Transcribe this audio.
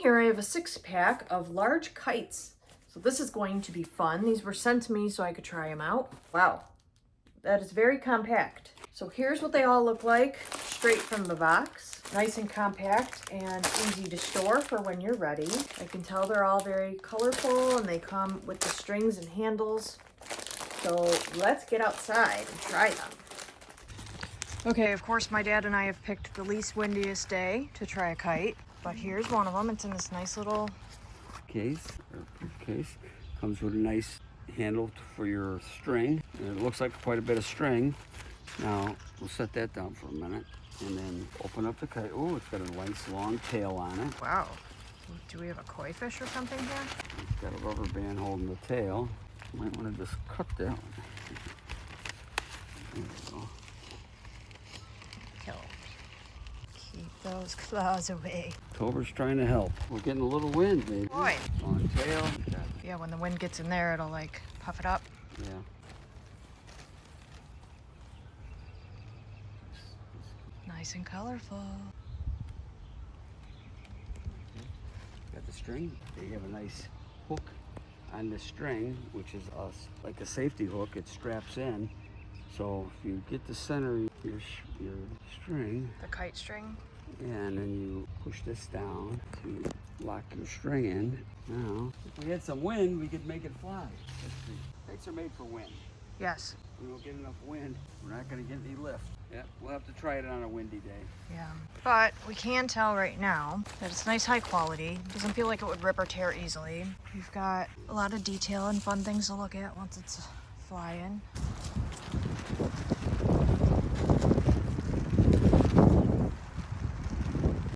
here I have a 6-pack of large kites. So this is going to be fun. These were sent to me so I could try them out. Wow, that is very compact. So here's what they all look like straight from the box. Nice and compact and easy to store for when you're ready. I can tell they're all very colorful and they come with the strings and handles. So let's get outside and try them. Okay, of course my dad and I have picked the least windiest day to try a kite, but here's one of them. It's in this nice little case or briefcase. Comes with a nice handle for your string. And it looks like quite a bit of string. Now we'll set that down for a minute and then open up the kite. Oh, it's got a nice long tail on it. Wow. Do we have a koi fish or something here? It's got a rubber band holding the tail. You might want to just cut that one. There we go. Keep those claws away. Tober's trying to help. We're getting a little wind, maybe. Boy. Long tail. Yeah, when the wind gets in there, it'll like puff it up. Yeah. Nice and colorful. Got the string. You have a nice hook on the string, which is like a safety hook. It straps in. So if you get the center of your string, The kite string. and then you push this down to lock your string in. Now, if we had some wind, we could make it fly. Kites are made for wind. Yes. If we don't get enough wind, we're not going to get any lift. Yeah, we'll have to try it on a windy day. Yeah. But we can tell right now that it's nice high quality. Doesn't feel like it would rip or tear easily. We've got a lot of detail and fun things to look at once it's flying.